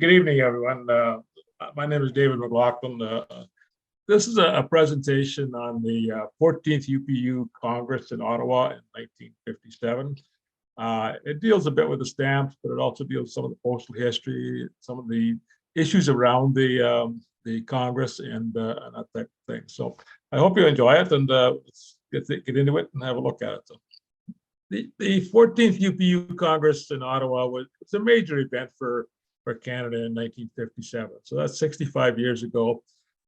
Good evening, everyone. My name is David McLaughlin. This is a presentation on the 14th UPU Congress in Ottawa in 1957. It deals a bit with the stamps, but it also deals with some of the postal history, some of the issues around the Congress and that type of thing. So I hope you enjoy it, and let's get into it and have a look at it. So the 14th UPU Congress in Ottawa was a major event for Canada in 1957. So that's 65 years ago.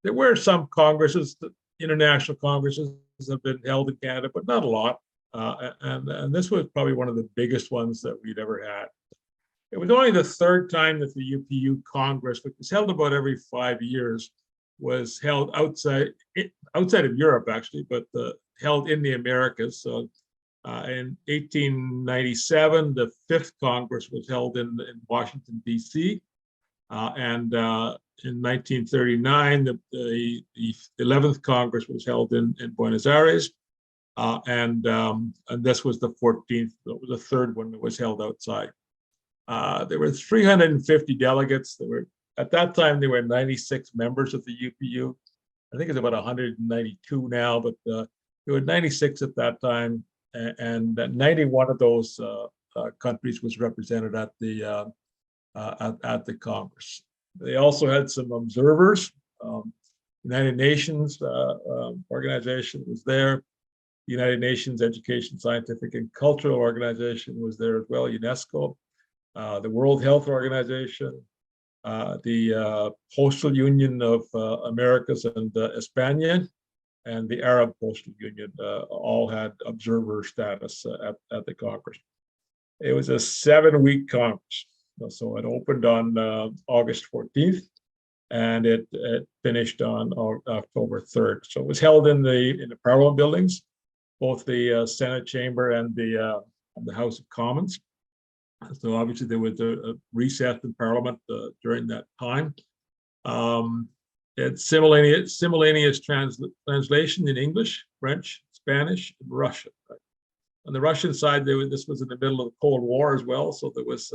There were some congresses, international congresses have been held in Canada, but not a lot. And this was probably one of the biggest ones that we'd ever had. It was only the third time that the UPU Congress, which was held about every 5 years, was held outside of Europe, actually, but held in the Americas. So in 1897, the fifth Congress was held in Washington, D.C. And in 1939, the 11th Congress was held in Buenos Aires. And this was the 14th, that was the third one that was held outside. There were 350 delegates. At that time, there were 96 members of the UPU. I think it's about 192 now, but there were 96 at that time. And 91 of those countries was represented at the Congress. They also had some observers. United Nations organization was there. The United Nations Education, Scientific, and Cultural Organization was there as well. UNESCO, the World Health Organization, the Postal Union of Americas and España, and the Arab Postal Union all had observer status at the Congress. It was a 7-week Congress. So it opened on August 14th, and it finished on October 3rd. So it was held in the Parliament buildings, both the Senate chamber and the House of Commons. So obviously there was a recess in Parliament during that time. It's simultaneous translation in English, French, Spanish, and Russian. Right? On the Russian side, this was in the middle of the Cold War as well, so there was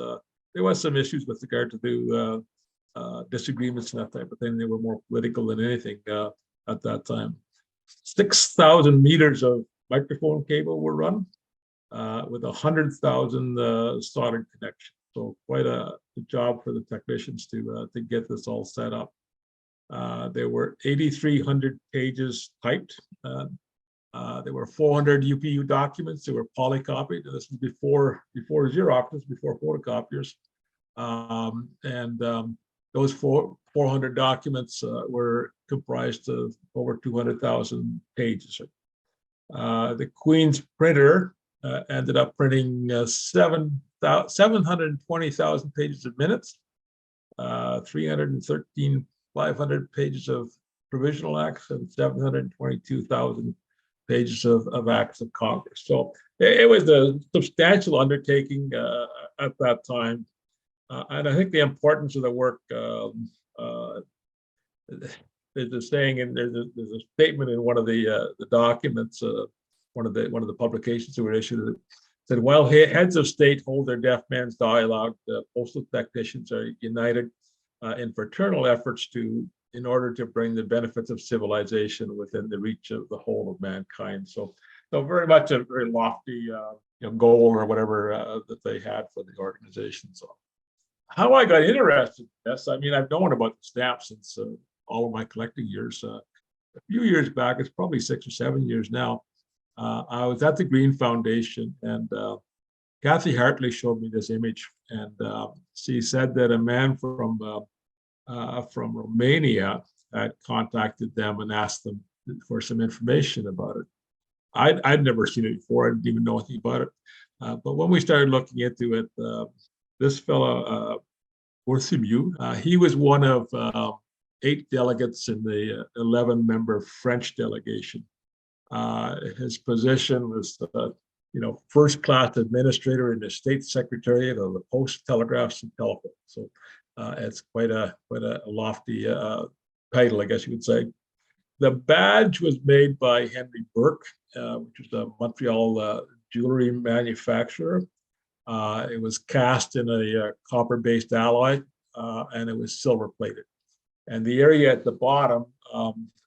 some issues with regard to the disagreements and that type of thing. They were more political than anything at that time. 6,000 meters of microphone cable were run with 100,000 soldered connections. So quite a job for the technicians to get this all set up. There were 8,300 pages typed. There were 400 UPU documents that were polycopied. This was before Xerox, before photocopiers. Those 400 documents were comprised of over 200,000 pages. The Queen's printer ended up printing 720,000 pages of minutes, 313,500 pages of provisional acts, and 722,000 pages of acts of Congress. So it was a substantial undertaking at that time. And I think the importance of the work, there's a saying, and there's a statement in one of the documents, one of the publications that were issued, that said, while heads of state hold their deaf man's dialogue, the postal technicians are united in fraternal efforts in order to bring the benefits of civilization within the reach of the whole of mankind. So very much a very lofty goal or whatever that they had for the organization. So how I got interested in this, I mean, I've known about the stamps since all of my collecting years. A few years back, it's probably 6 or 7 years now, I was at the Green Foundation, and Kathy Hartley showed me this image, and she said that a man from Romania had contacted them and asked them for some information about it. I'd never seen it before. I didn't even know anything about it. But when we started looking into it, this fellow, Worthimieux, he was one of 8 delegates in the 11-member French delegation. His position was, first-class administrator in the State Secretariat of the Post, Telegraphs, and Telephone. So it's quite a lofty title, I guess you would say. The badge was made by Henry Burke, which is a Montreal jewelry manufacturer. It was cast in a copper-based alloy. and it was silver plated. And the area at the bottom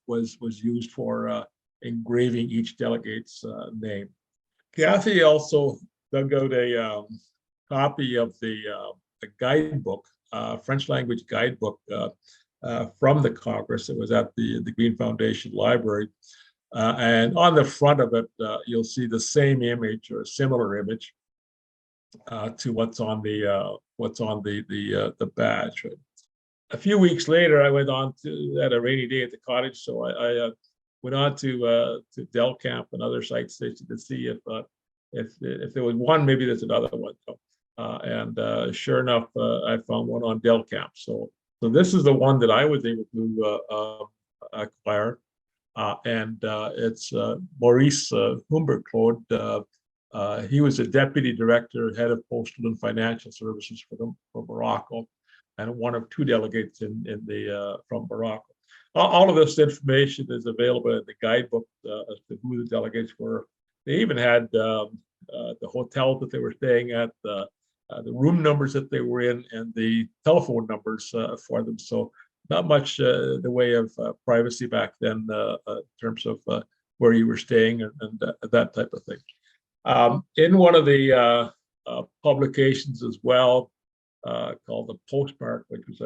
was used for engraving each delegate's name. Kathy also dug out a copy of the guidebook, French language guidebook from the Congress. It was at the Green Foundation Library. And on the front of it, you'll see the same image or a similar image to what's on the badge. A few weeks later, I went on to at a rainy day at the cottage, so I went on to Del Camp and other sites to see if there was one, maybe there's another one. And sure enough, I found one on Del Camp. So this is the one that I was able to acquire, and it's Maurice Humbert Claude. He was a deputy director, head of postal and financial services for Morocco, and one of two delegates from Morocco. All of this information is available in the guidebook as to who the delegates were. They even had the hotel that they were staying at, the room numbers that they were in, and the telephone numbers for them. So not much the way of privacy back then in terms of where you were staying and that type of thing. In one of the publications as well, called the Postmark, which was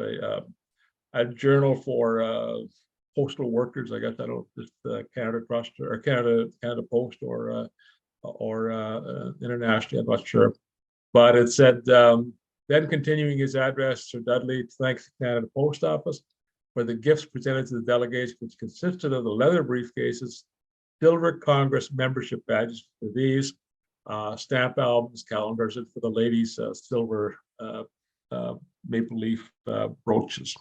a journal for postal workers. I guess I don't just Canada Trust or Canada Post or internationally. I'm not sure, but it said then continuing his address, Sir Dudley thanks the Canada Post Office for the gifts presented to the delegates, which consisted of the leather briefcases, silver Congress membership badges for these, stamp albums, calendars, and for the ladies, silver maple leaf brooches.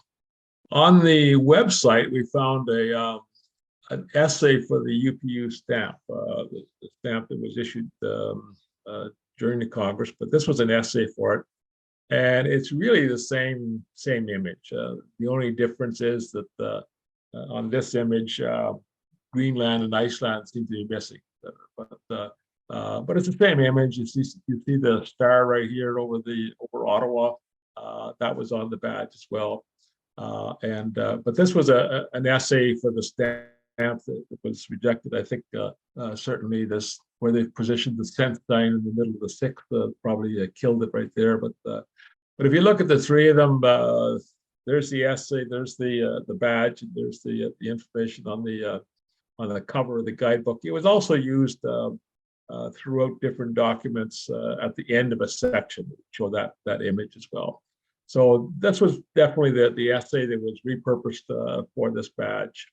On the website, we found an essay for the UPU stamp, the stamp that was issued during the Congress, but this was an essay for it. And it's really the same image. The only difference is that on this image, Greenland and Iceland seem to be missing. But it's the same image. You see the star right here over Ottawa. That was on the badge as well. But this was an essay for the stamp that was rejected. I think certainly this where they positioned the 10th sign in the middle of the 6th probably killed it right there. But if you look at the three of them, there's the essay, there's the badge, and there's the information on the cover of the guidebook. It was also used throughout different documents at the end of a section to show that image as well. So this was definitely the essay that was repurposed for this badge.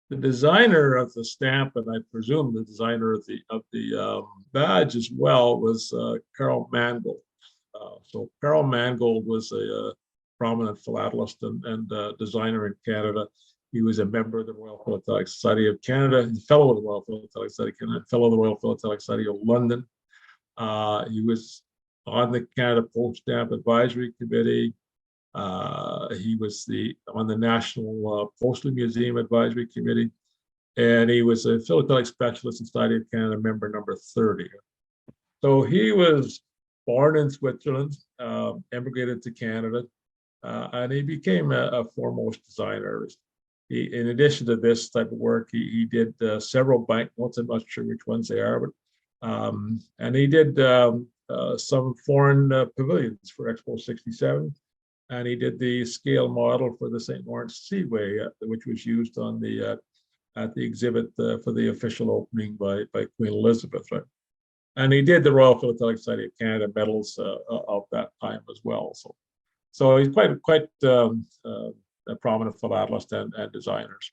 The designer of the stamp, and I presume the designer of the badge as well, was Carl Mangold. So Carl Mangold was a prominent philatelist and designer in Canada. He was a member of the Royal Philatelic Society of Canada, fellow of the Royal Philatelic Society of Canada, fellow of the Royal Philatelic Society of London. He was on the Canada Post Stamp Advisory Committee. He was on the National Postal Museum Advisory Committee, and he was a Philatelic Specialist in Society of Canada member number 30. So he was born in Switzerland, emigrated to Canada, and he became a foremost designer. In addition to this type of work, he did several banknotes. I'm not sure which ones they are, but and he did some foreign pavilions for Expo 67, and he did the scale model for the St. Lawrence Seaway, which was used on at the exhibit for the official opening by Queen Elizabeth. Right? And he did the Royal Philatelic Society of Canada medals of that time as well. So he's quite a prominent philatelist and designers.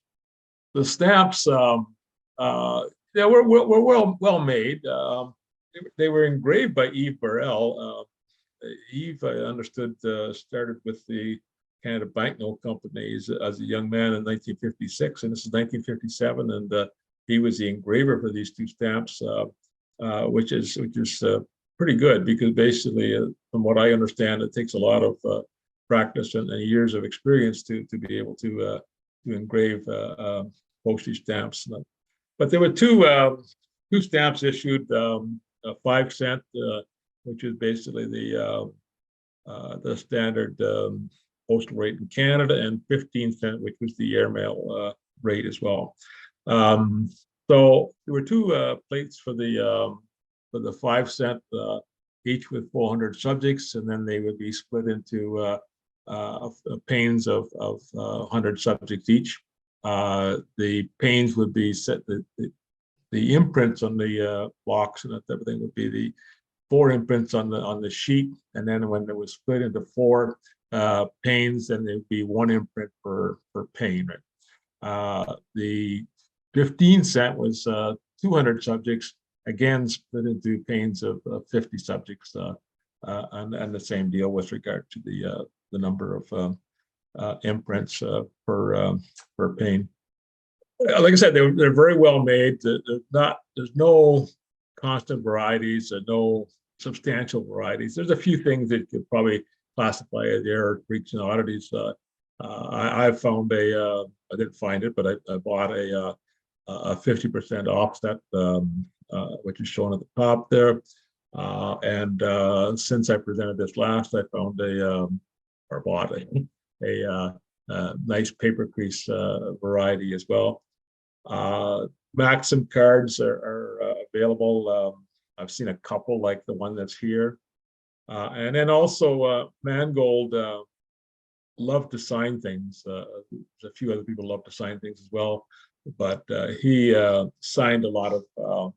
The stamps, they were well made. They were engraved by Yves Barrel. Yves, I understood, started with the Canada Banknote Company as a young man in 1956, and this is 1957, and he was the engraver for these two stamps, which is pretty good because basically, from what I understand, it takes a lot of practice and years of experience to be able to engrave postage stamps. But there were two stamps issued, a 5 cent, which is basically the standard postal rate in Canada, and 15 cent, which was the airmail rate as well. So there were two plates for the 5 cent, each with 400 subjects, and then they would be split into panes of 100 subjects each. The panes would be set, the imprints on the blocks and that type of thing would be the 4 imprints on the sheet, and then when it was split into 4 panes, then there'd be 1 imprint per pane. Right? The 15 cent was 200 subjects, again split into panes of 50 subjects, and the same deal with regard to the number of imprints per pane. Like I said, they're very well made. There's no constant varieties, no substantial varieties. There's a few things that you could probably classify as error, freaks, and oddities. I found I didn't find it, but I bought a 50% offset, which is shown at the top there. And since I presented this last, I found or bought a nice paper crease variety as well. Maxim cards are available. I've seen a couple like the one that's here. And then also Mangold loved to sign things. A few other people love to sign things as well, but he signed a lot of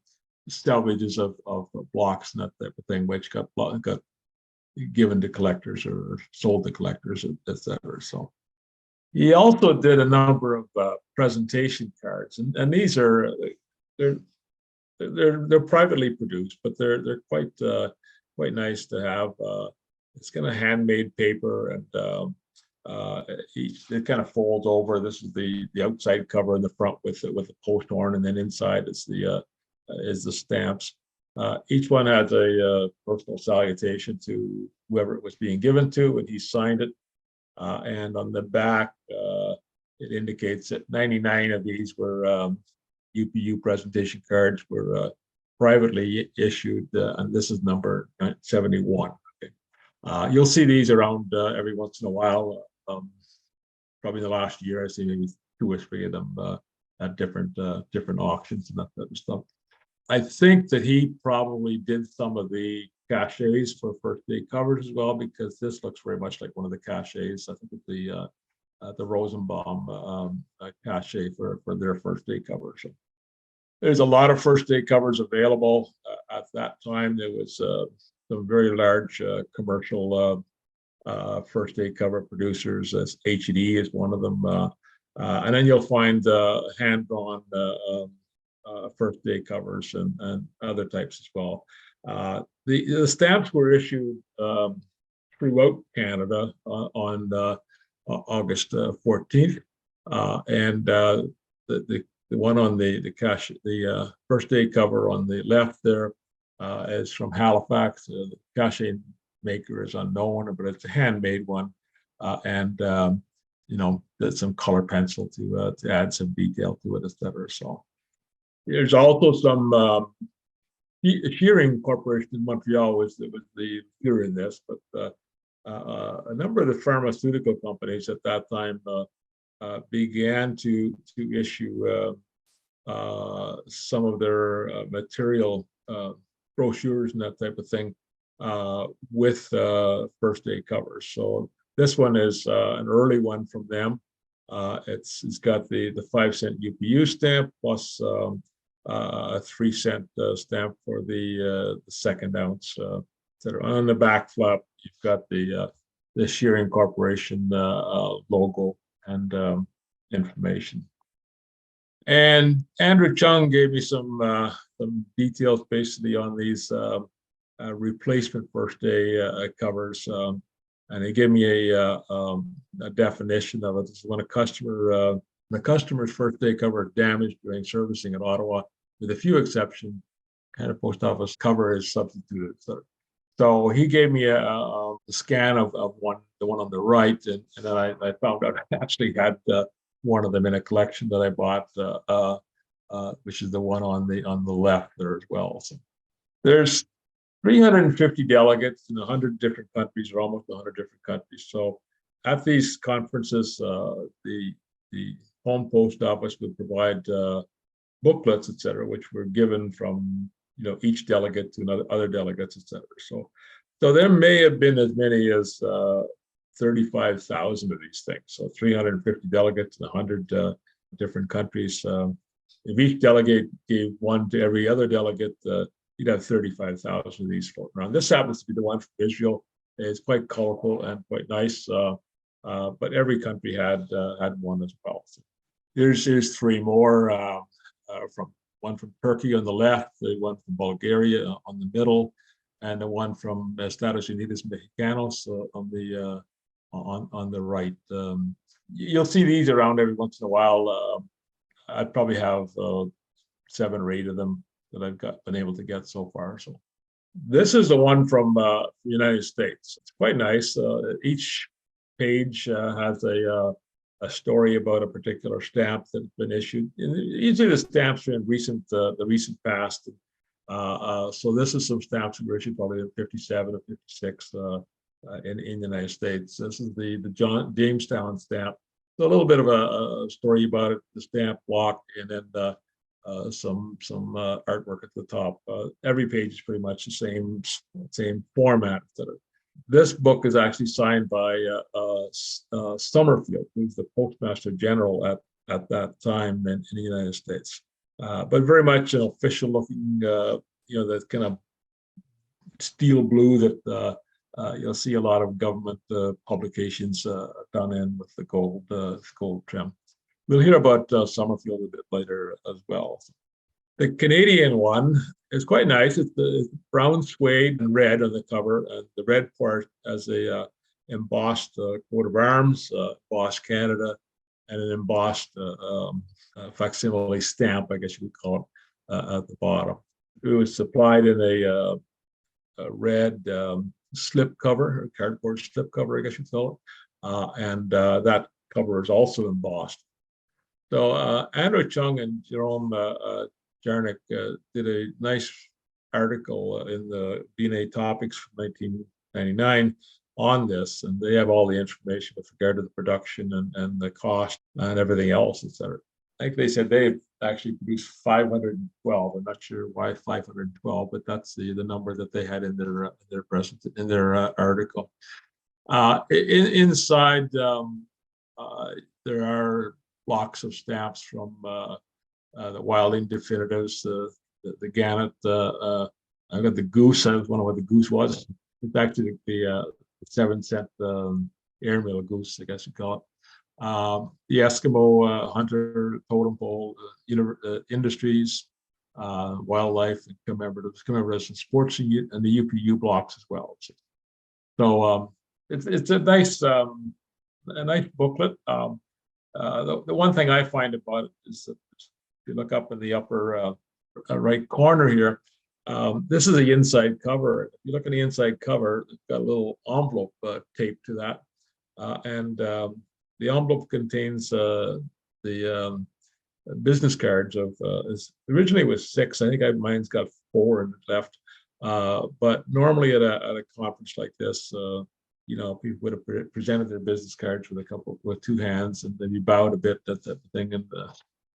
salvages of blocks and that type of thing, which got given to collectors or sold to collectors, etc. So he also did a number of presentation cards, and these are they're privately produced, but they're quite nice to have. It's kind of handmade paper, and it kind of folds over. This is the outside cover, in the front with the post horn, and then inside is the stamps. Each one has a personal salutation to whoever it was being given to, and he signed it. And on the back, it indicates that 99 of these were UPU presentation cards were privately issued, and this is number 71. Okay. You'll see these around every once in a while. Probably in the last year, I see maybe 2 or 3 of them at different auctions and that type of stuff. I think that he probably did some of the cachets for first day covers as well, because this looks very much like one of the cachets. I think it's the Rosenbaum cachet for their first day cover. So there's a lot of first day covers available. At that time, there was some very large commercial first day cover producers. As H&E is one of them, and then you'll find hand-drawn first day covers and other types as well. The stamps were issued throughout Canada on August 14th, and the one on the first day cover on the left there is from Halifax. The cachet maker is unknown, but it's a handmade one, and there's some color pencil to add some detail to it, etc. So there's also some Shearing Corporation in Montreal was the leader in this, but a number of the pharmaceutical companies at that time began to issue some of their material brochures and that type of thing with first day covers. So this one is an early one from them. It's got the 5-cent UPU stamp plus a 3-cent stamp for the 2nd ounce. On the back flap, you've got the Shearing Corporation logo and information. And Andrew Chung gave me some details basically on these replacement first day covers, and he gave me a definition of it. This is when the customer's first day cover is damaged during servicing at Ottawa, with a few exceptions, kind of post office cover is substituted. So he gave me a scan of the one on the right, and then I found out I actually had one of them in a collection that I bought, which is the one on the left there as well. So there's 350 delegates in 100 different countries, or almost 100 different countries. So at these conferences, the home post office would provide booklets, et cetera, which were given from each delegate to other delegates, et cetera. So there may have been as many as 35,000 of these things. So 350 delegates in 100 different countries. If each delegate gave one to every other delegate, you'd have 35,000 of these floating around. This happens to be the one from Israel. It's quite colorful and quite nice, but every country had one as well. So here's three more from one from Turkey on the left, the one from Bulgaria on the middle, and the one from Estados Unidos Mexicanos on the right. You'll see these around every once in a while. I probably have 7 or 8 of them that I've been able to get so far. So this is the one from the United States. It's quite nice. Each page has a story about a particular stamp that's been issued. And usually the stamps are in the recent past. So this is some stamps that were issued probably in 57 or 56 in the United States. This is the Jamestown stamp. So a little bit of a story about it, the stamp block, and then some artwork at the top. Every page is pretty much the same format. This book is actually signed by Summerfield, who's the Postmaster General at that time in the United States. But very much an official looking, that kind of steel blue that you'll see a lot of government publications done in with the gold trim. We'll hear about Summerfield a bit later as well. The Canadian one is quite nice. It's the brown suede and red on the cover, and the red part has a embossed coat of arms, embossed Canada, and an embossed facsimile stamp, I guess you would call it, at the bottom. It was supplied in a red slip cover, a cardboard slip cover, I guess you'd call it, and that cover is also embossed. So Andrew Chung and Jerome Jarnick did a nice article in the BNA Topics from 1999 on this, and they have all the information with regard to the production and the cost and everything else, et cetera. I think they said they've actually produced 512. I'm not sure why 512, but that's the number that they had in their article. Inside, there are blocks of stamps from the Wilding Definitives, the Gannett. I got the Goose. I was wondering what the Goose was. It's actually the 7-cent airmail goose, I guess you call it. The Eskimo Hunter Totem Pole, Industries, Wildlife, and commemoratives and sports, and the UPU blocks as well. So it's a nice booklet. The one thing I find about it is that if you look up in the upper right corner here, this is the inside cover. If you look at the inside cover, it's got a little envelope taped to that, and the envelope contains the business cards of. Originally was 6. I think mine's got 4 and left. But normally at a conference like this, people would have presented their business cards with 2 hands, and then you bowed a bit, that type of thing. And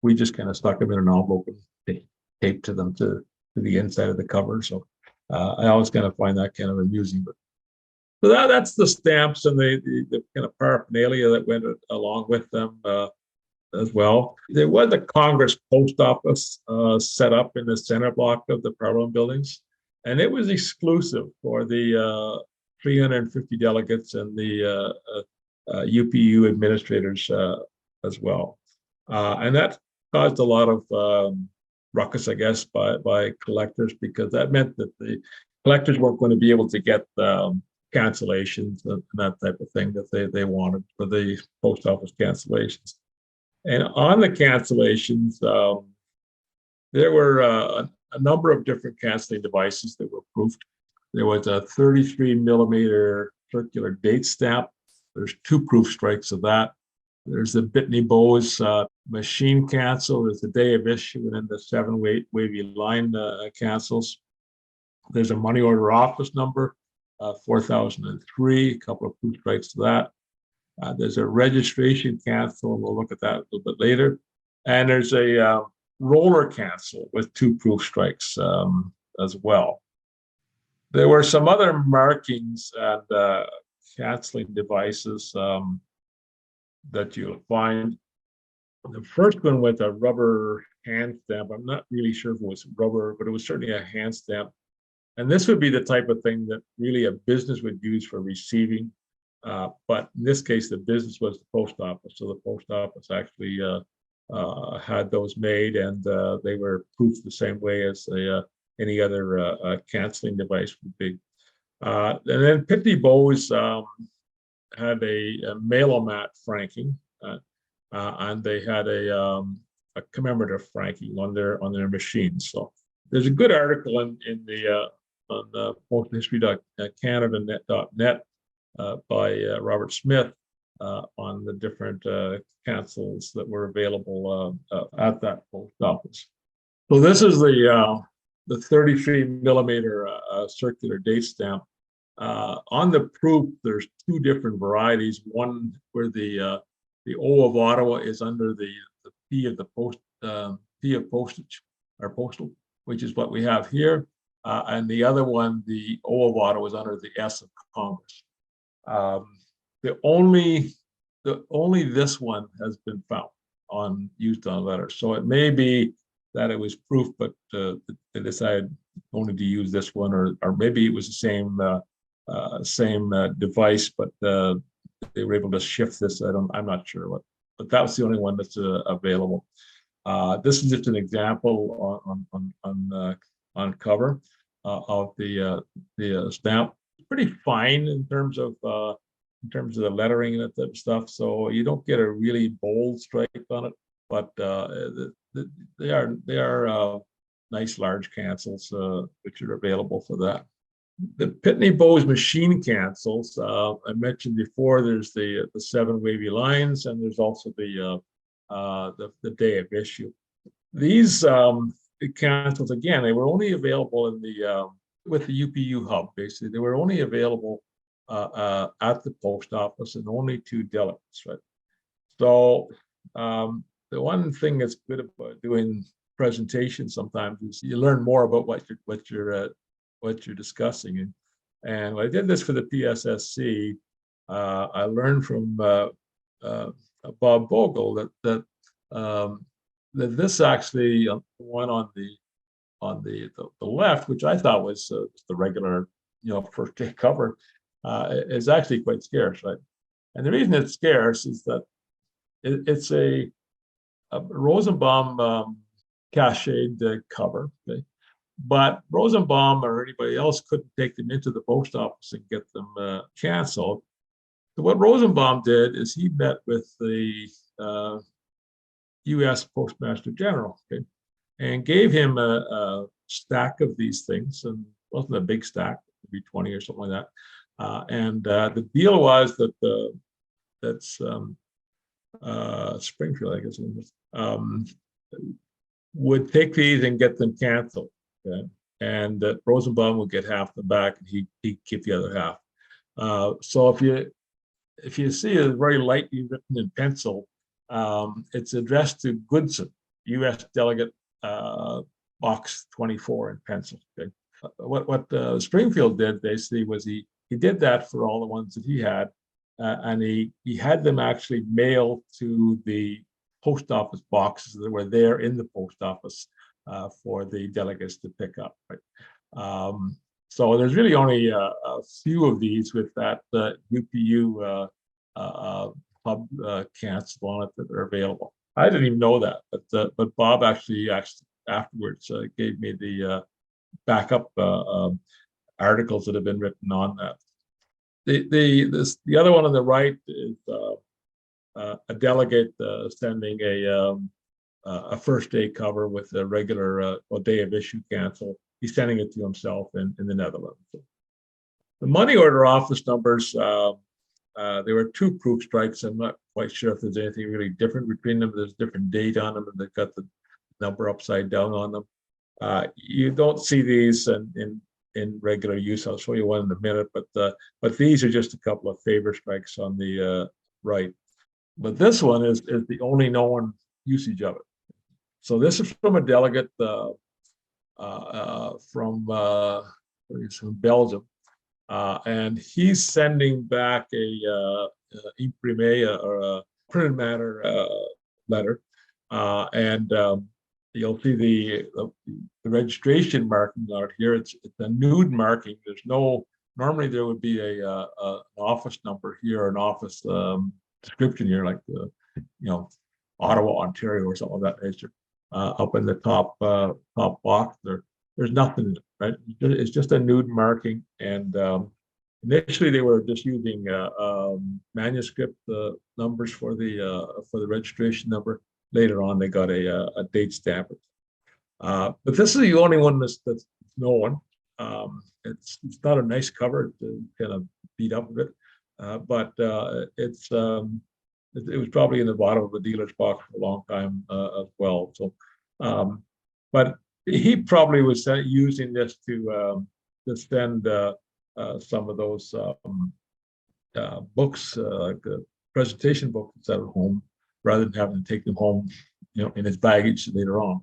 we just kind of stuck them in an envelope and taped to them to the inside of the cover. So I always kind of find that kind of amusing. But so that's the stamps and the kind of paraphernalia that went along with them as well. There was a Congress post office set up in the center block of the Parliament buildings, and it was exclusive for the 350 delegates and the UPU administrators as well. And that caused a lot of ruckus, I guess, by collectors, because that meant that the collectors weren't going to be able to get cancellations and that type of thing that they wanted for the post office cancellations. And on the cancellations, there were a number of different canceling devices that were proofed. There was a 33 millimeter circular date stamp. There's 2 proof strikes of that. There's the Bitney Bowes machine cancel. There's the day of issue, and then the 7 wavy line cancels. There's a money order office number, 4003, a couple of proof strikes to that. There's a registration cancel, and we'll look at that a little bit later. And there's a roller cancel with 2 proof strikes as well. There were some other markings and canceling devices that you'll find. The first one with a rubber hand stamp. I'm not really sure if it was rubber, but it was certainly a hand stamp. And this would be the type of thing that really a business would use for receiving. But in this case, the business was the post office. So the post office actually had those made, and they were proofed the same way as any other canceling device would be. And then Pitney Bowes had a mailomat franking, and they had a commemorative franking on their machines. So there's a good article in the on postalhistory.canadanet.net by Robert Smith on the different cancels that were available at that post office. So this is the 33 millimeter circular date stamp. On the proof, there's 2 different varieties. One where the O of Ottawa is under the P of the P of postage or postal, which is what we have here, and the other one, the O of Ottawa, is under the S of Congress. The only this one has been found used on letters. So it may be that it was proof, but they decided only to use this one, or maybe it was the same device, but they were able to shift this. I'm not sure what, but that was the only one that's available. This is just an example on cover of the stamp. Pretty fine in terms of the lettering and that type of stuff. So you don't get a really bold stripe on it, but they are nice large cancels which are available for that. The Pitney Bowes machine cancels, I mentioned before, there's the 7 wavy lines, and there's also the day of issue. These cancels, again, they were only available in the with the UPU hub. Basically, they were only available at the post office, and only to delegates, right? So the one thing that's good about doing presentations sometimes is you learn more about what you're discussing. And when I did this for the PSSC, I learned from Bob Bogle that this actually, one on the left, which I thought was the regular first day cover, is actually quite scarce, right? And the reason it's scarce is that it's a Rosenbaum cached cover, okay? But Rosenbaum or anybody else couldn't take them into the post office and get them canceled. So what Rosenbaum did is he met with the U.S. Postmaster General, okay, and gave him a stack of these things, and it wasn't a big stack, maybe 20 or something like that. And the deal was that that's Springfield, I guess, would take these and get them canceled. Okay? And that Rosenbaum would get half them back, and he'd keep the other half. So if you see it very lightly written in pencil, it's addressed to Goodson, U.S. Delegate, Box 24 in pencil. Okay? What Springfield did basically was he did that for all the ones that he had, and he had them actually mailed to the post office boxes that were there in the post office for the delegates to pick up. Right? So there's really only a few of these with that UPU hub cancel on it that are available. I didn't even know that, but Bob actually afterwards gave me the backup articles that have been written on that. The other one on the right is a delegate sending a first day cover with a regular day of issue cancel. He's sending it to himself in the Netherlands. The money order office numbers, there were 2 proof strikes. I'm not quite sure if there's anything really different between them. There's different date on them, and they've got the number upside down on them. You don't see these in regular use. I'll show you one in a minute, but these are just a couple of favor strikes on the right. But this one is the only known usage of it. So this is from a delegate from Belgium, and he's sending back a imprimé or a printed matter letter, and you'll see the registration marking out here. It's a nude marking. There's no, normally there would be an office number here, an office description here, like Ottawa, Ontario, or something of that nature. Up in the top box there's nothing in it, right? It's just a nude marking, and initially they were just using manuscript numbers for the registration number. Later on, they got a date stamp. But this is the only one that's known. It's not a nice cover. It's kind of beat up a bit, but it was probably in the bottom of a dealer's box for a long time as well. So, but he probably was using this to send some of those books, like the presentation books, at home, rather than having to take them home, in his baggage later on.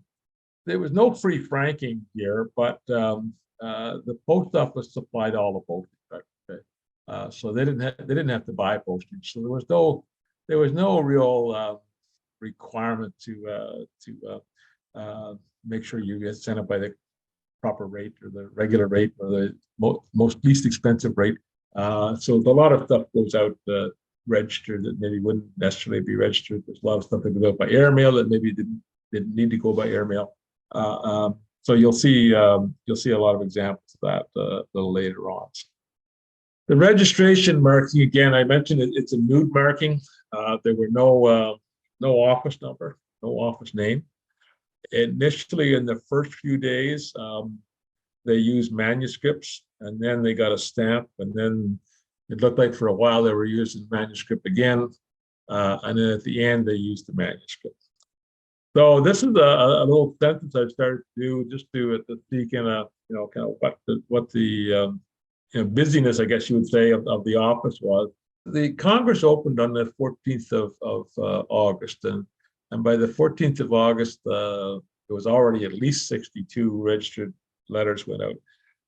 There was no free franking here, but the post office supplied all the postage. Okay? So they didn't have to buy postage. So there was no real requirement to make sure you get sent it by the proper rate or the regular rate or the most least expensive rate. So a lot of stuff goes out registered that maybe wouldn't necessarily be registered. There's a lot of stuff that goes out by airmail that maybe didn't need to go by airmail. So you'll see a lot of examples of that a little later on. The registration marking, again, I mentioned it's a nude marking. There were no office number, no office name. Initially, in the first few days, they used manuscripts, and then they got a stamp, and then it looked like for a while they were using manuscript again, and then at the end they used the manuscript. So this is a little sentence I started to do just to see kind of what the busyness, I guess you would say, of the office was. The Congress opened on the 14th of August, and by the 14th of August, there was already at least 62 registered letters went out.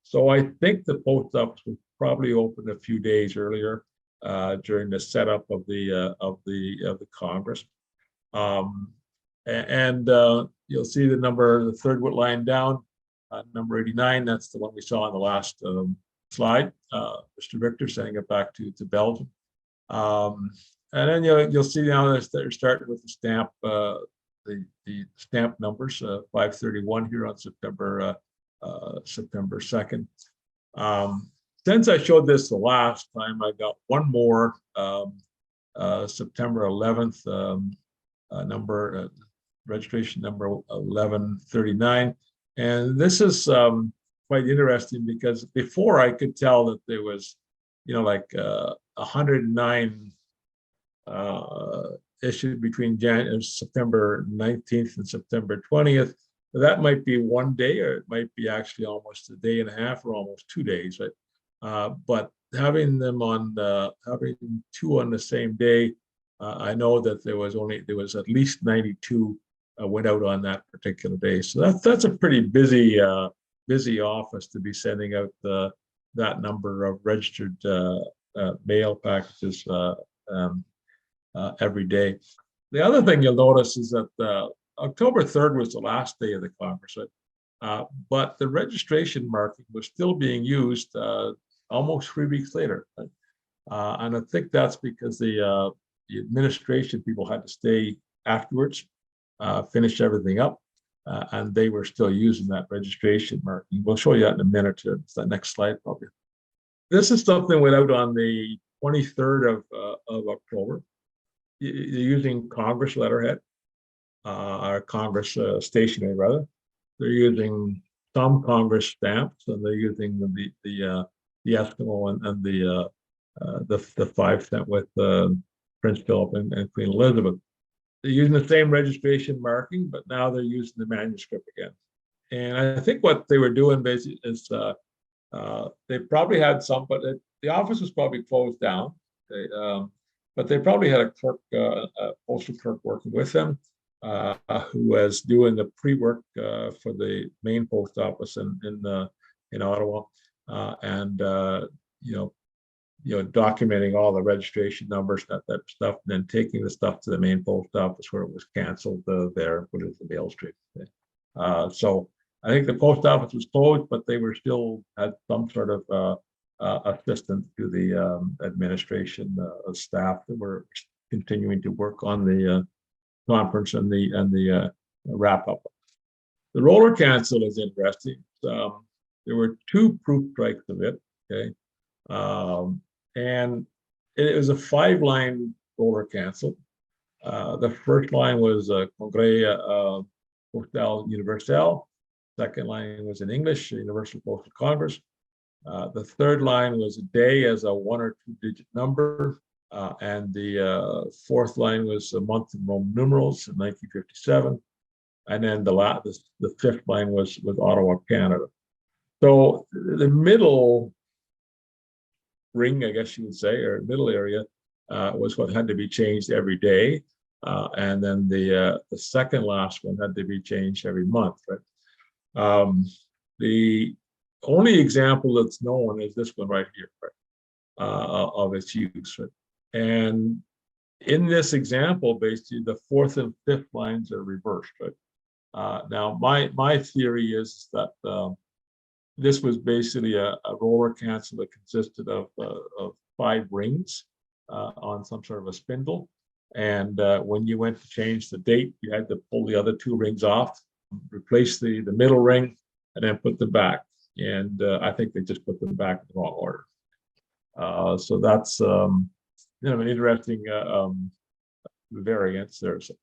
So I think the post office was probably opened a few days earlier during the setup of the Congress. And you'll see the number, the third line down, number 89. That's the one we saw on the last slide. Mr. Victor sending it back to Belgium. And then you'll see now they're starting with the stamp, the stamp numbers, 531 here on September 2nd. Since I showed this the last time, I got one more September 11th number, registration number 1139. And this is quite interesting because before I could tell that there was, like 109 issued between September 19th and September 20th. That might be one day, or it might be actually almost a day and a half, or almost 2 days, right? But having having two on the same day, I know that there was at least 92 went out on that particular day. So that's a pretty busy office to be sending out that number of registered mail packages every day. The other thing you'll notice is that October 3rd was the last day of the Congress, but the registration marking was still being used almost 3 weeks later. Right? And I think that's because the administration people had to stay afterwards, finish everything up, and they were still using that registration marking. We'll show you that in a minute. It's the next slide, probably. This is something that went out on the 23rd of October. You're using Congress letterhead, or Congress stationery, rather. They're using some Congress stamps, and they're using the Eskimo and the 5 cent with Prince Philip and Queen Elizabeth. They're using the same registration marking, but now they're using the manuscript again. And I think what they were doing basically is they probably had some, but the office was probably closed down. but they probably had a clerk, a postal clerk working with them, who was doing the pre-work for the main post office in Ottawa, and you know, documenting all the registration numbers, that type of stuff, and then taking the stuff to the main post office where it was canceled there and put it in the mail stream. So I think the post office was closed, but they were still had some sort of assistance to the administration staff that were continuing to work on the conference and the wrap up. The roller cancel is interesting. There were two proof strikes of it. Okay. And it was a 5-line roller cancel. The first line was Congrès Postal Universel. Second line was in English, Universal Postal Congress. The third line was a day as a 1 or 2 digit number. And the fourth line was a month in Roman numerals in 1957. And then the fifth line was with Ottawa, Canada. So the middle ring, I guess you would say, or middle area, was what had to be changed every day, and then the second last one had to be changed every month. Right? The only example that's known is this one right here, right, of its use. Right? And in this example, basically, the fourth and fifth lines are reversed. Right? Now, my theory is that this was basically a roller cancel that consisted of 5 rings on some sort of a spindle. And when you went to change the date, you had to pull the other 2 rings off, replace the middle ring, and then put them back. And I think they just put them back in the wrong order. So that's an interesting variance there. So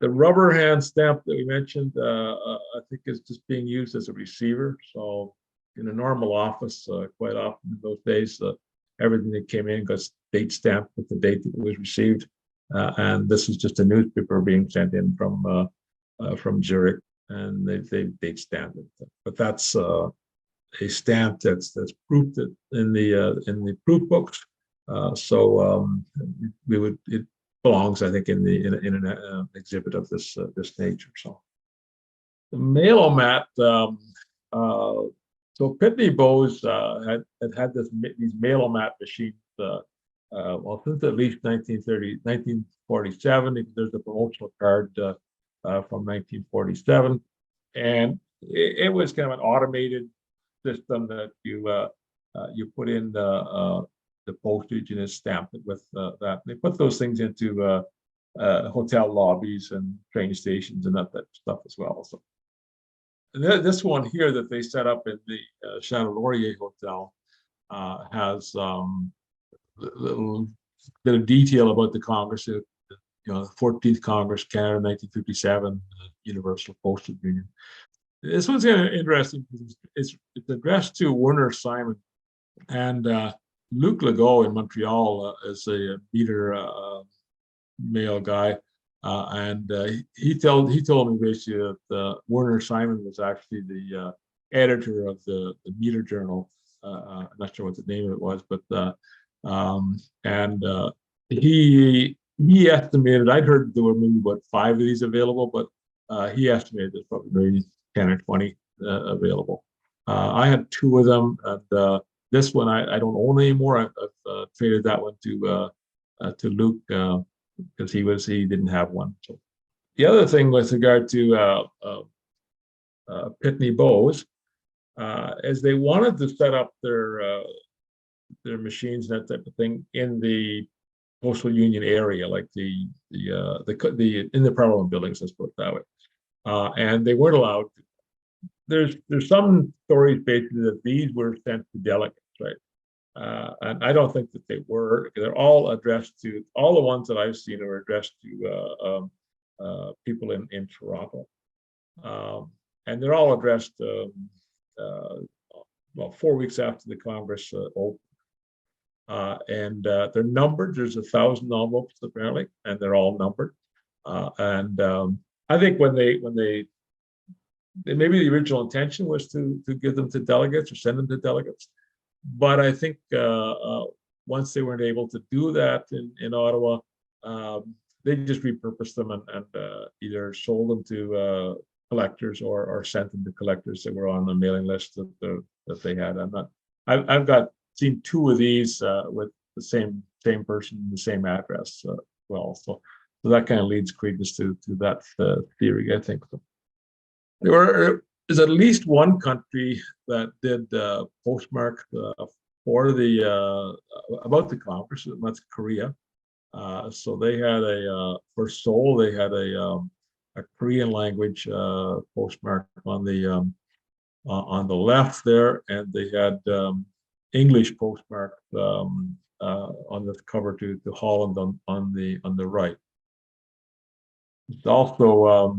the rubber hand stamp that we mentioned, I think is just being used as a receiver. So in a normal office, quite often in those days, everything that came in got date stamped with the date that it was received. And this is just a newspaper being sent in from Zurich, and they date stamped it. But that's a stamp that's proofed in the proof books. It belongs, I think, in an exhibit of this nature. So the mailomat. So Pitney Bowes had these mailomat machines. Well, since at least 1947. There's a promotional card from 1947, and it was kind of an automated system that you put in the postage and it stamped it with that. They put those things into hotel lobbies and train stations and that type of stuff as well. So this one here that they set up in the Chateau Laurier Hotel has little bit of detail about the Congress. The 14th Congress, Canada, 1957, Universal Postal Union. This one's kind of interesting because it's addressed to Werner Simon and Luc Legault in Montreal is a meter mail guy, and he told me basically that Werner Simon was actually the editor of the meter journal. I'm not sure what the name of it was, but he estimated. I'd heard there were maybe about 5 of these available, but he estimated there's probably maybe 10 or 20 available. I had 2 of them, and this one I don't own anymore. I've traded that one to Luke because he didn't have one. So the other thing with regard to Pitney Bowes, as they wanted to set up their machines and that type of thing in the postal union area, like the in the Parliament buildings, let's put it that way, and they weren't allowed to. There's some stories basically that these were sent to delegates, right? And I don't think that they were. They're all addressed to, all the ones that I've seen are addressed to people in Toronto, and they're all addressed well 4 weeks after the Congress opened. And they're numbered. There's 1,000 envelopes apparently, and they're all numbered. And I think when they maybe the original intention was to give them to delegates or send them to delegates, but I think once they weren't able to do that in Ottawa, they just repurposed them and either sold them to collectors or sent them to collectors that were on the mailing list that they had. I've seen two of these with the same person, the same address. Well, so that kind of leads credence to that theory, I think. There's at least one country that did postmark for the about the Congress, and that's Korea. So they had for Seoul, they had a Korean language postmark on the left there, and they had English postmark on the cover to Holland on the right. There's also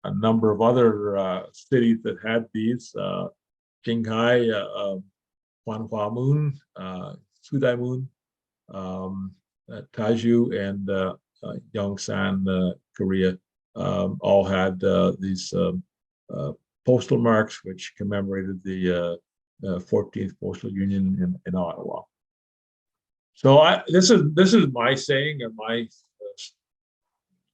a number of other cities that had these: Shanghai, Gwanghwamun, Sudaimun, Taju, and Yongsan, Korea, all had these postal marks, which commemorated the 14th Postal Union in Ottawa. So this is my saying, or my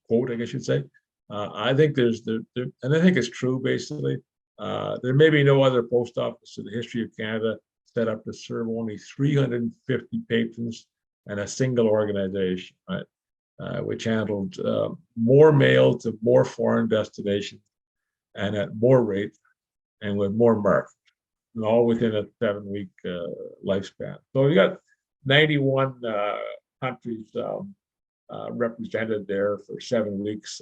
quote, I guess you'd say. I think and I think it's true. Basically, there may be no other post office in the history of Canada set up to serve only 350 patrons and a single organization, right? Which handled more mail to more foreign destinations and at more rate and with more marks, and all within a 7-week lifespan. So you got 91 countries represented there for 7 weeks.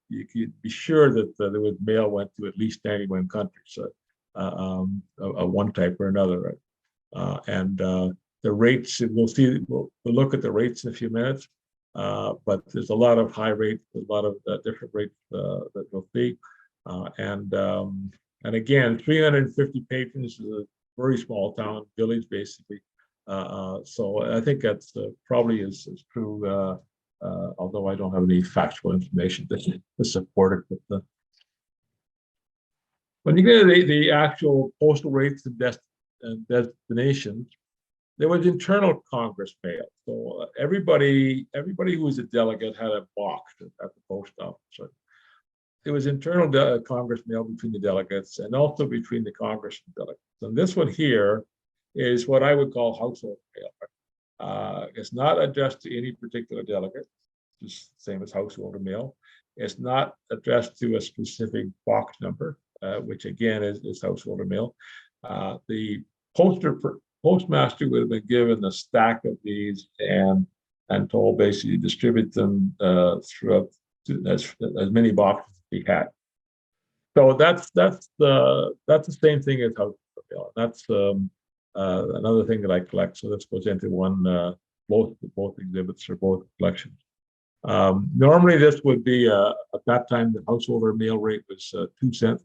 You could be sure that the mail went to at least 91 countries, of one type or another, right? And the rates, we'll look at the rates in a few minutes, but there's a lot of high rates, a lot of different rates that we'll see. And again, 350 patrons is a very small town, village, basically. So I think that's probably is true, although I don't have any factual information to support it. But when you get the actual postal rates and destinations, there was internal Congress mail. So everybody who was a delegate had a box at the post office. So there was internal Congress mail between the delegates and also between the Congress and delegates. And this one here is what I would call household mail. It's not addressed to any particular delegate, just the same as householder mail. It's not addressed to a specific box number, which again is householder mail. The postmaster would have been given a stack of these and told basically to distribute them throughout as many boxes as he had. So that's the same thing as householder mail. That's another thing that I collect. So this goes into one both exhibits or both collections. Normally this would be at that time the householder mail rate was 2 cents,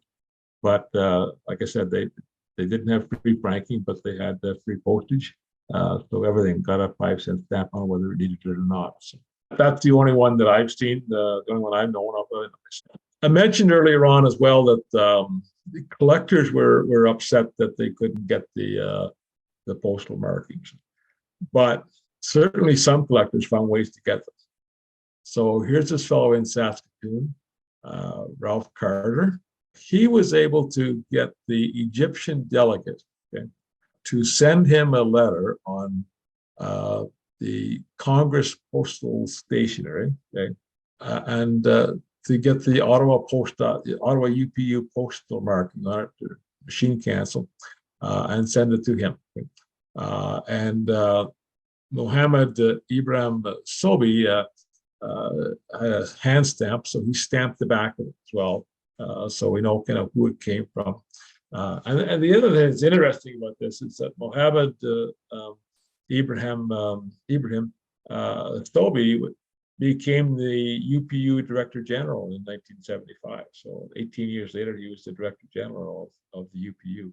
but like I said, they didn't have free franking, but they had free postage, so everything got a 5-cent stamp on whether it needed it or not. So that's the only one that I've seen, the only one I've known of. I mentioned earlier on as well that the collectors were upset that they couldn't get the postal markings, but certainly some collectors found ways to get them. So here's this fellow in Saskatoon, Ralph Carter. He was able to get the Egyptian delegate, okay, to send him a letter on the Congress postal stationery, okay, and to get the Ottawa UPU postal marking on it, to machine cancel, and send it to him. Okay. And Mohammed Ibrahim Sobi had a hand stamp, so he stamped the back of it as well. So we know kind of who it came from. And the other thing that's interesting about this is that Mohammed Ibrahim Stoby became the UPU Director General in 1975. So 18 years later, he was the Director General of the UPU.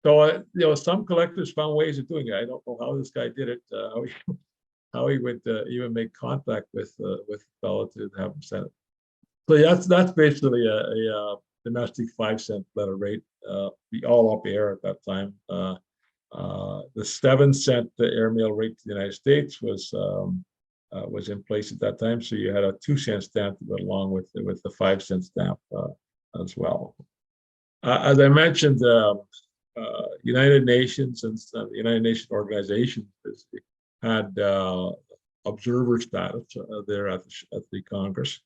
So some collectors found ways of doing it. I don't know how this guy did it. How he would even make contact with the fellow to have him send it. So that's basically a domestic 5-cent letter rate, all up air at that time. The 7-cent airmail rate to the United States was in place at that time, so you had a 2-cent stamp to go along with the 5-cent stamp as well. As I mentioned, United Nations and the United Nations organization had observer status there at the Congress.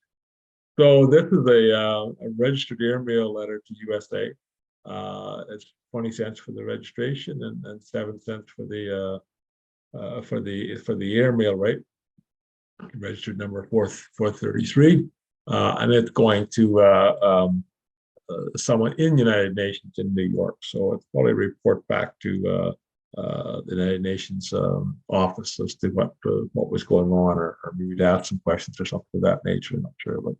So this is a registered airmail letter to USA. It's 20 cents for the registration and 7 cents for the airmail rate. Registered number 433, and it's going to someone in the United Nations in New York. So it's probably a report back to the United Nations office as to what was going on, or maybe to ask some questions or something of that nature. I'm not sure, but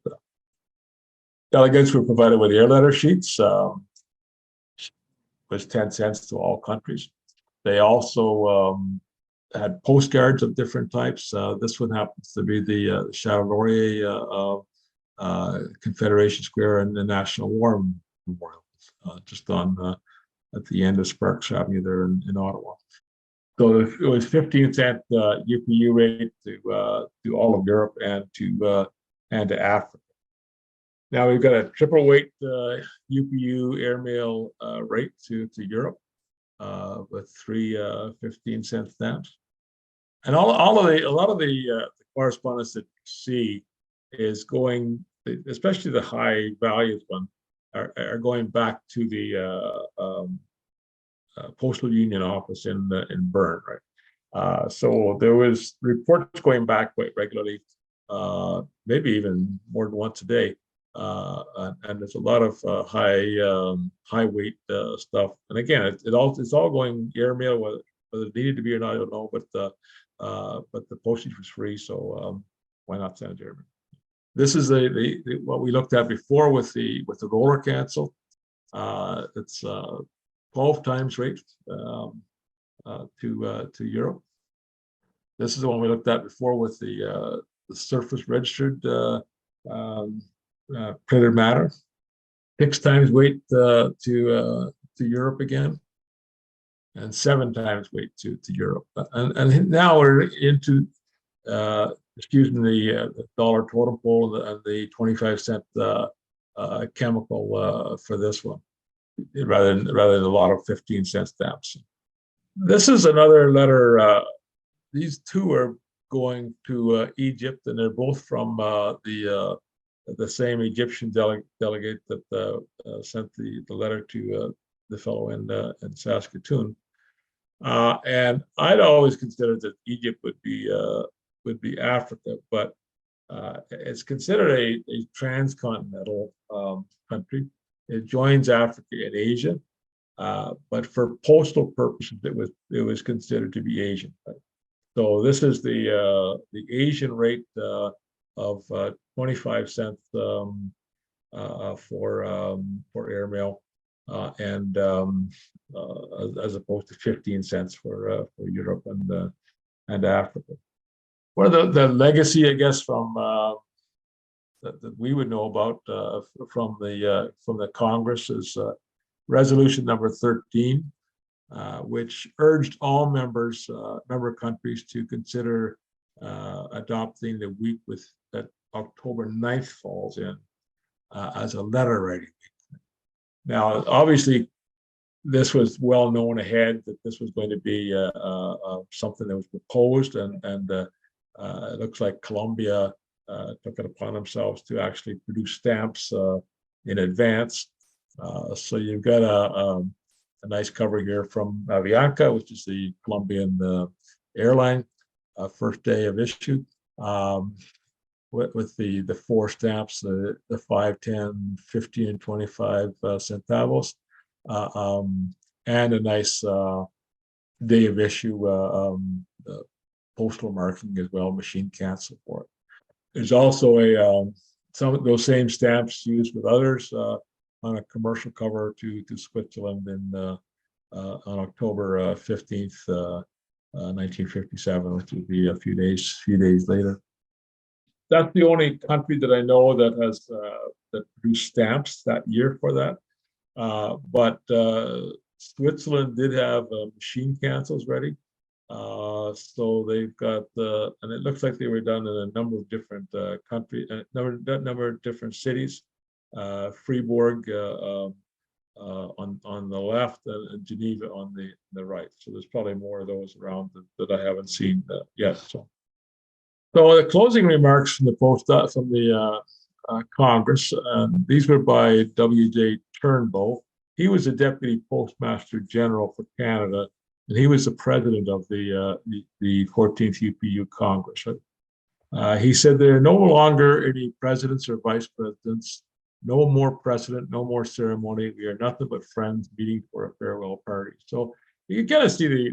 delegates were provided with air letter sheets. Was 10 cents to all countries. They also had postcards of different types. This one happens to be the Charles Laurier Confederation Square and the National War Memorial, just on at the end of Sparks Avenue there in Ottawa. So it was 15-cent UPU rate to all of Europe and to Africa. Now we've got a triple weight UPU airmail rate to Europe with 3 15-cent stamps. And a lot of the correspondence that you see is going, especially the high values one, are going back to the Postal Union office in Bern, right? So there was reports going back quite regularly, maybe even more than once a day. And there's a lot of high weight stuff. And again, it's all going airmail, whether it needed to be or not, I don't know. But the postage was free, so why not send it airmail? This is what we looked at before with the roller cancel. It's 12 times rate to Europe. This is the one we looked at before with the surface registered printed matter. 6 times weight to Europe again, and 7 times weight to Europe. And now we're into the dollar totem pole and the 25-cent chemical for this one, rather than a lot of 15-cent stamps. This is another letter. These two are going to Egypt, and they're both from the same Egyptian delegate that sent the letter to the fellow in Saskatoon. And I'd always considered that Egypt would be Africa, but it's considered a transcontinental country. It joins Africa and Asia, but for postal purposes, it was considered to be Asian. Right? So this is the Asian rate of 25 cents for airmail, and as opposed to 15 cents for Europe and Africa. One of the legacy, I guess, from that we would know about from the Congress is resolution number 13, which urged all member countries to consider adopting the week that October 9th falls in as a letter writing week. Now, obviously, this was well known ahead that this was going to be something that was proposed, and it looks like Colombia took it upon themselves to actually produce stamps in advance. So you've got a nice cover here from Avianca, which is the Colombian airline, first day of issue, with the 4 stamps, the 5, 10, 15, and 25 centavos, and a nice day of issue postal marking as well, machine cancel for it. There's also some of those same stamps used with others on a commercial cover to Switzerland on October 15th, 1957, which would be a few days later. That's the only country that I know that has that produced stamps that year for that. But Switzerland did have machine cancels ready. So they've got, and it looks like they were done in a number of different countries, number of different cities. Fribourg on the left, and Geneva on the right. So there's probably more of those around that I haven't seen yet. So the closing remarks from the Congress, these were by W.J. Turnbull. He was the Deputy Postmaster General for Canada, and he was the president of the 14th UPU Congress. He said there are no longer any presidents or vice presidents, no more precedent, no more ceremony. We are nothing but friends meeting for a farewell party. So you kind of see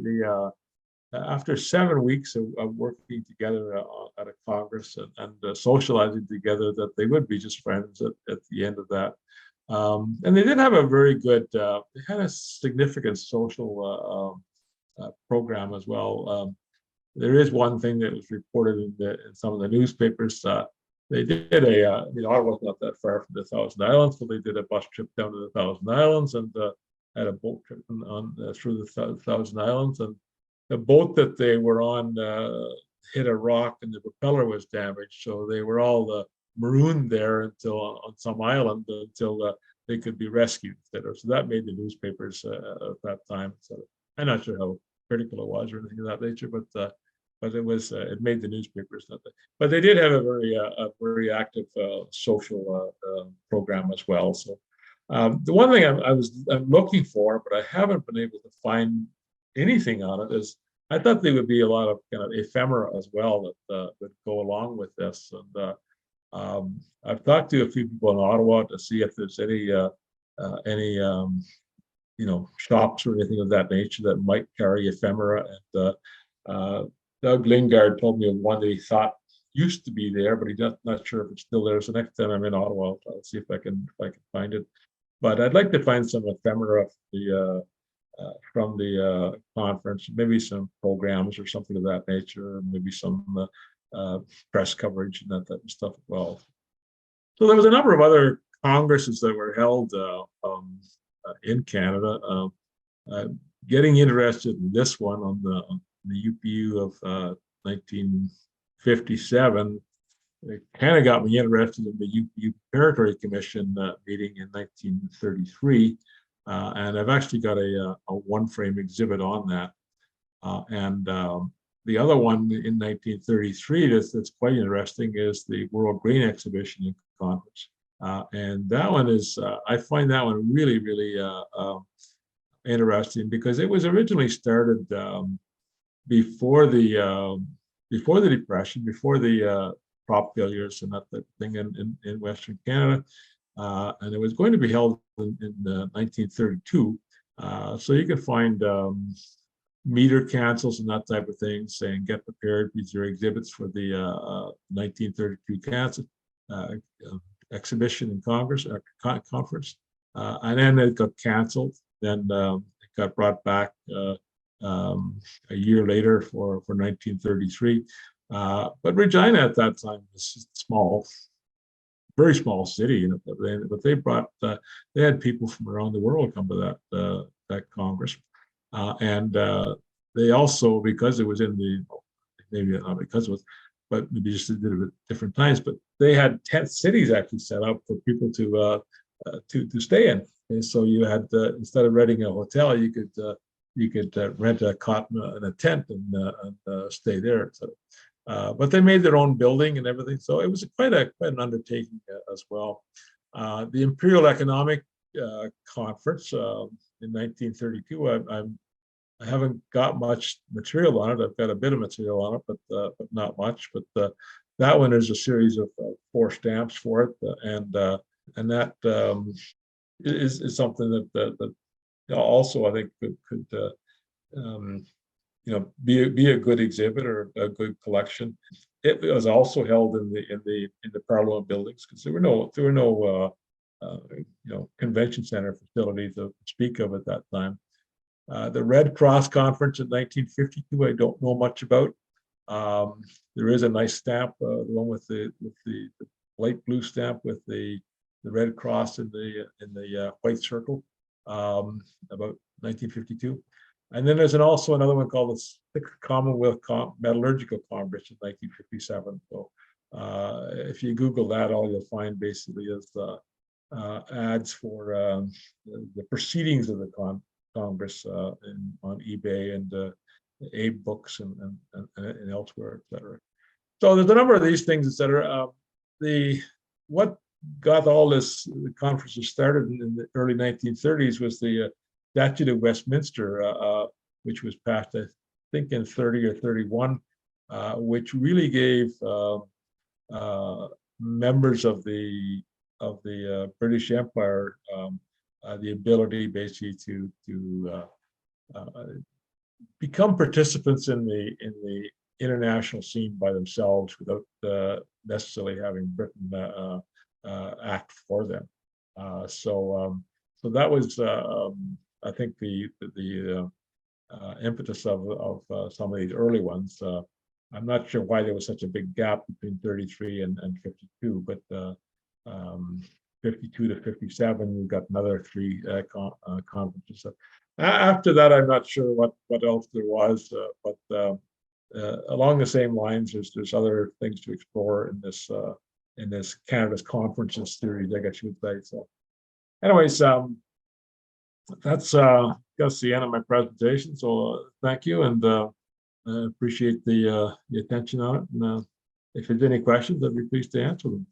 after 7 weeks of working together at a Congress and socializing together, that they would be just friends at the end of that. And they did have a very good, they had a significant social program as well. There is one thing that was reported in some of the newspapers. They did Ottawa's not that far from the Thousand Islands, so they did a bus trip down to the Thousand Islands and had a boat trip through the Thousand Islands. And the boat that they were on hit a rock and the propeller was damaged. So they were all marooned there until on some island until they could be rescued. So that made the newspapers at that time. So I'm not sure how critical it was or anything of that nature, but it was it made the newspapers. But they did have a very active social program as well. So the one thing I'm looking for, but I haven't been able to find anything on it, is I thought there would be a lot of kind of ephemera as well that would go along with this. And I've talked to a few people in Ottawa to see if there's any shops or anything of that nature that might carry ephemera. And Doug Lingard told me of one that he thought used to be there, but he's not sure if it's still there. So next time I'm in Ottawa, I'll see if I can find it. But I'd like to find some ephemera from the conference, maybe some programs or something of that nature, maybe some press coverage and that type of stuff as well. So there was a number of other congresses that were held in Canada. Getting interested in this one on the UPU of 1957, it kind of got me interested in the UPU Preparatory Commission meeting in 1933. And I've actually got a one-frame exhibit on that. And the other one in 1933 that's quite interesting is the World Grain Exhibition in Congress. And that one is, I find that one really, really interesting because it was originally started before the Depression, before the crop failures and that type of thing in Western Canada. And it was going to be held in 1932. So you can find meter cancels and that type of thing, saying get prepared, these are exhibits for the 1932 exhibition in Congress, conference. And then it got canceled. Then it got brought back a year later for 1933. But Regina at that time was small, very small city, but they brought they had people from around the world come to that Congress, and they also, because it was in maybe not because it was, but maybe just did it at different times, but they had tent cities actually set up for people to stay in. And so you had instead of renting a hotel, you could rent a cot and a tent and stay there. So, but they made their own building and everything, so it was quite an undertaking as well. The Imperial Economic Conference in 1932. I haven't got much material on it. I've got a bit of material on it, but not much. But that one is a series of 4 stamps for it, and that is something that also I think could be a good exhibit or a good collection. It was also held in the Parliament buildings because there were no convention center facility to speak of at that time. The Red Cross Conference in 1952, I don't know much about. There is a nice stamp, the one with the light blue stamp with the Red Cross in the white circle, about 1952. And then there's also another one called the Sixth Commonwealth Metallurgical Congress in 1957. So if you Google that, all you'll find basically is ads for the proceedings of the Congress on eBay and Abe Books and elsewhere, et cetera. So there's a number of these things, et cetera. What got all this the conferences started in the early 1930s was the Statute of Westminster, which was passed, I think, in 30 or 31, which really gave members of the British Empire the ability basically to become participants in the international scene by themselves without necessarily having Britain act for them. So that was, I think, the impetus of some of these early ones. I'm not sure why there was such a big gap between 33 and 52, but 52 to 57, we've got another three conferences. After that, I'm not sure what else there was, but along the same lines, there's other things to explore in this Canada's conferences series, I guess you would say. So, anyways, that's the end of my presentation. So thank you, and I appreciate the attention on it. And if there's any questions, I'd be pleased to answer them.